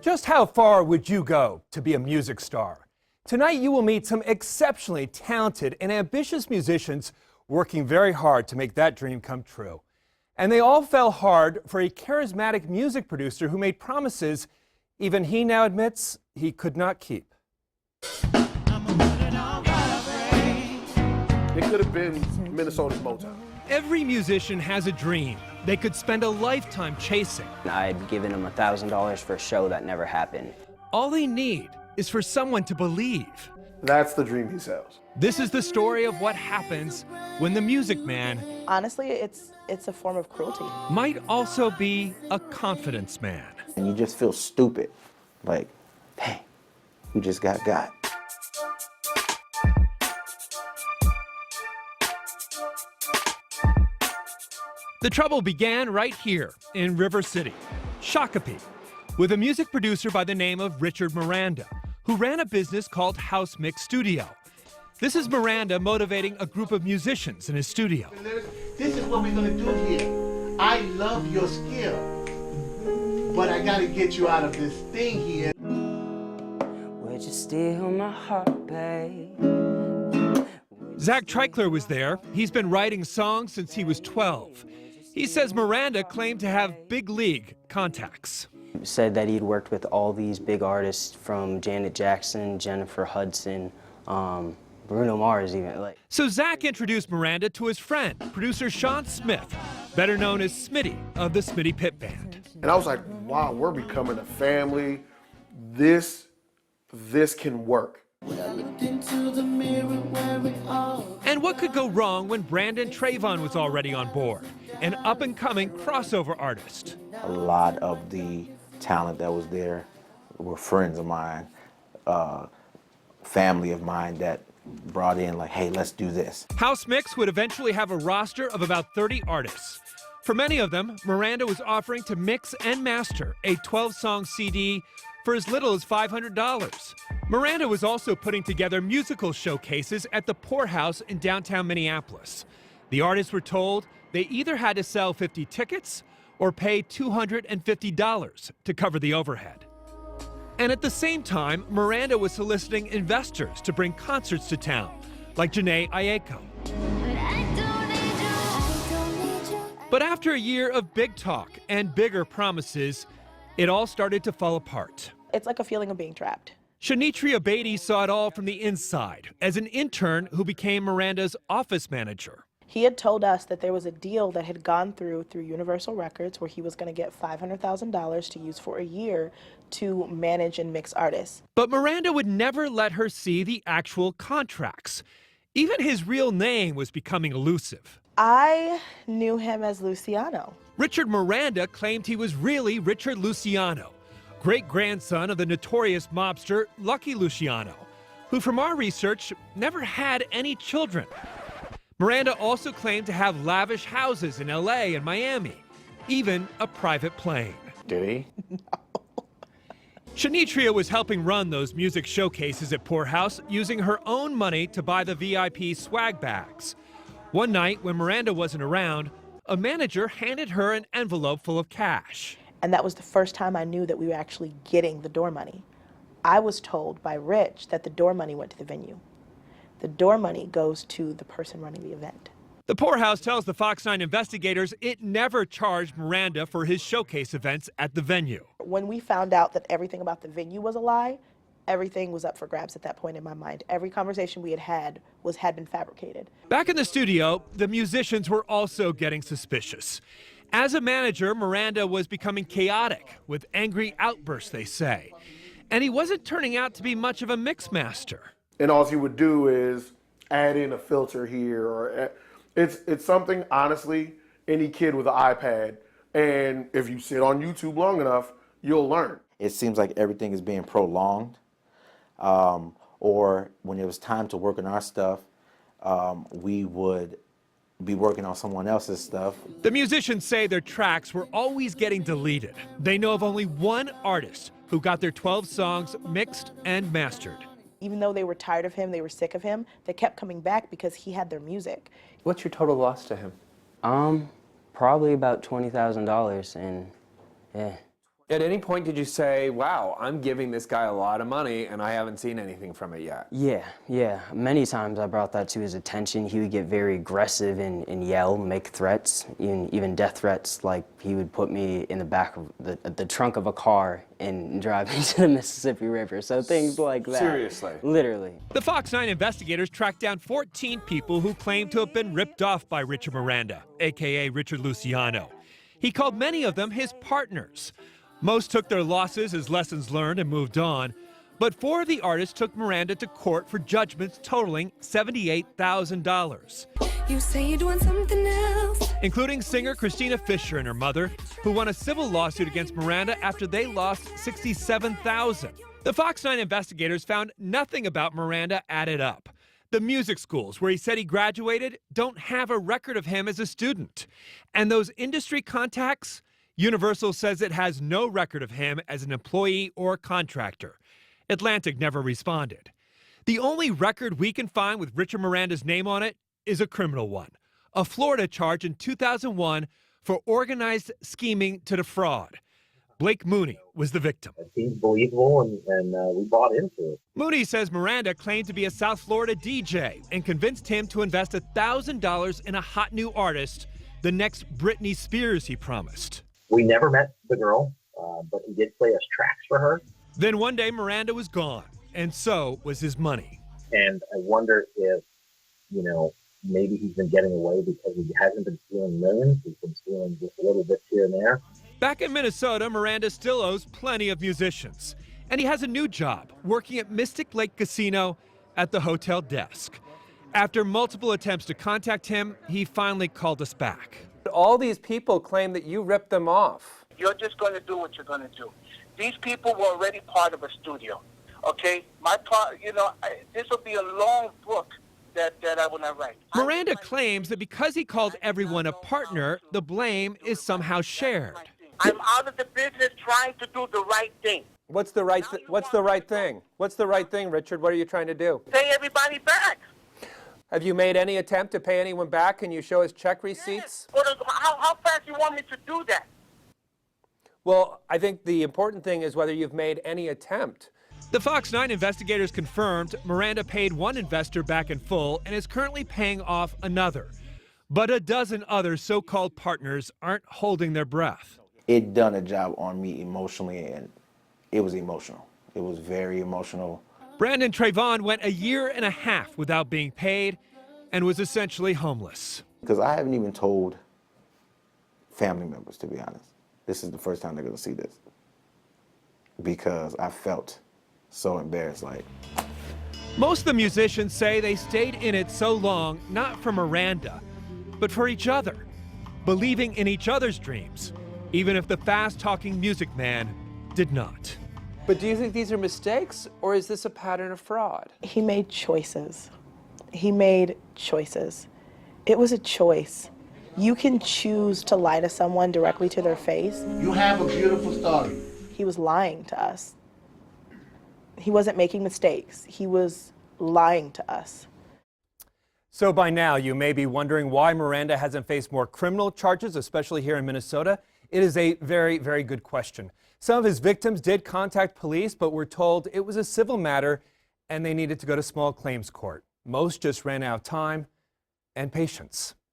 Just how far would you go to be a music star? Tonight you will meet some exceptionally talented and ambitious musicians working very hard to make that dream come true. And they all fell hard for a charismatic music producer who made promises even he now admits he could not keep. It could have been Minnesota's Motown. Every musician has a dream they could spend a lifetime chasing. I had given him $1,000 for a show that never happened. All they need is for someone to believe. That's the dream he sells. This is the story of what happens when the music man, honestly, it's a form of cruelty. might also be a confidence man. And you just feel stupid, like, dang, we just got. The trouble began right here in River City, Shakopee, with a music producer by the name of Richard Miranda, who ran a business called House Mix Studio. This is Miranda motivating a group of musicians in his studio. This is what we're gonna do here. I love your skill, but I gotta get you out of this thing here. Would you steal my heart, babe? Zach Treichler was there. He's been writing songs since he was 12. He says Miranda claimed to have big league contacts. Said that he'd worked with all these big artists from Janet Jackson, Jennifer Hudson, Bruno Mars even. So Zach introduced Miranda to his friend, producer Sean Smith, better known as Smitty of the Smitty Pit Band. And I was like, wow, we're becoming a family. This can work. And what could go wrong when Brandon Trayvon was already on board, an up-and-coming crossover artist? A lot of the talent that was there were friends of mine, family of mine that brought in like, hey, let's do this. House Mix would eventually have a roster of about 30 artists. For many of them, Miranda was offering to mix and master a 12-song CD for as little as $500. Miranda was also putting together musical showcases at the Poorhouse in downtown Minneapolis. The artists were told they either had to sell 50 tickets or pay $250 to cover the overhead. And at the same time, Miranda was soliciting investors to bring concerts to town, like Janae Aiko. But after a year of big talk and bigger promises, it all started to fall apart. It's like a feeling of being trapped. Shanitria Beatty saw it all from the inside as an intern who became Miranda's office manager. He had told us that there was a deal that had gone through Universal Records where he was going to get $500,000 to use for a year to manage and mix artists. But Miranda would never let her see the actual contracts. Even his real name was becoming elusive. I knew him as Luciano. Richard Miranda claimed he was really Richard Luciano, great-grandson of the notorious mobster Lucky Luciano, who from our research never had any children. Miranda also claimed to have lavish houses in LA and Miami, even a private plane. Did he? No. Shanitria was helping run those music showcases at Poorhouse using her own money to buy the VIP swag bags. One night, when Miranda wasn't around, a manager handed her an envelope full of cash. And that was the first time I knew that we were actually getting the door money. I was told by Rich that the door money went to the venue. The door money goes to the person running the event. The Poorhouse tells the Fox 9 investigators it never charged Miranda for his showcase events at the venue. When we found out that everything about the venue was a lie, everything was up for grabs at that point in my mind. Every conversation we had been fabricated. Back in the studio, the musicians were also getting suspicious. As a manager, Miranda was becoming chaotic with angry outbursts, they say. And he wasn't turning out to be much of a mix master. And all he would do is add in a filter here, or it's something, honestly, any kid with an iPad, and if you sit on YouTube long enough, you'll learn. It seems like everything is being prolonged, or when it was time to work on our stuff, we would be working on someone else's stuff. The musicians say their tracks were always getting deleted. They know of only one artist who got their 12 songs mixed and mastered. Even though they were tired of him, they were sick of him, they kept coming back because he had their music. What's your total loss to him? Probably about $20,000, and yeah. At any point did you say, wow, I'm giving this guy a lot of money and I haven't seen anything from it yet? Yeah. Many times I brought that to his attention. He would get very aggressive and yell, make threats, even death threats. Like he would put me in the back of the trunk of a car and drive me to the Mississippi River. So things like that. Seriously? Literally. The Fox 9 investigators tracked down 14 people who claimed to have been ripped off by Richard Miranda, aka Richard Luciano. He called many of them his partners. Most took their losses as lessons learned and moved on, but 4 of the artists took Miranda to court for judgments totaling $78,000. You say you're doing something else. Including singer Christina Fisher and her mother, who won a civil lawsuit against Miranda after they lost $67,000. The Fox 9 investigators found nothing about Miranda added up. The music schools where he said he graduated don't have a record of him as a student. And those industry contacts, Universal says it has no record of him as an employee or contractor. Atlantic never responded. The only record we can find with Richard Miranda's name on it is a criminal one, a Florida charge in 2001 for organized scheming to defraud. Blake Mooney was the victim. It seems believable, and we bought into it. Mooney says Miranda claimed to be a South Florida DJ and convinced him to invest $1,000 in a hot new artist, the next Britney Spears he promised. We never met the girl, but he did play us tracks for her. Then one day Miranda was gone, and so was his money. And I wonder if, maybe he's been getting away because he hasn't been stealing millions. He's been stealing just a little bit here and there. Back in Minnesota, Miranda still owes plenty of musicians. And he has a new job, working at Mystic Lake Casino at the hotel desk. After multiple attempts to contact him, he finally called us back. All these people claim that you ripped them off. You're just going to do what you're going to do. These people were already part of a studio, okay? My part, this will be a long book that I will not write. Miranda claims that because he called everyone a partner, the blame is somehow shared. I'm out of the business trying to do the right thing. What's the right thing? What's the right thing? What's the right thing, Richard? What are you trying to do? Pay everybody back. Have you made any attempt to pay anyone back? Can you show us check receipts? Yes. How fast you want me to do that? Well, I think the important thing is whether you've made any attempt. The Fox 9 investigators confirmed Miranda paid one investor back in full and is currently paying off another. But a dozen other so-called partners aren't holding their breath. It done a job on me emotionally, and it was emotional. It was very emotional. Brandon Trayvon went a year and a half without being paid and was essentially homeless. Because I haven't even told family members, to be honest. This is the first time they're gonna see this. Because I felt so embarrassed, Most of the musicians say they stayed in it so long, not for Miranda, but for each other, believing in each other's dreams, even if the fast-talking music man did not. But do you think these are mistakes, or is this a pattern of fraud? He made choices. He made choices. It was a choice. You can choose to lie to someone directly to their face. You have a beautiful story. He was lying to us. He wasn't making mistakes. He was lying to us. So by now, you may be wondering why Miranda hasn't faced more criminal charges, especially here in Minnesota. It is a very, very good question. Some of his victims did contact police, but were told it was a civil matter and they needed to go to small claims court. Most just ran out of time and patience.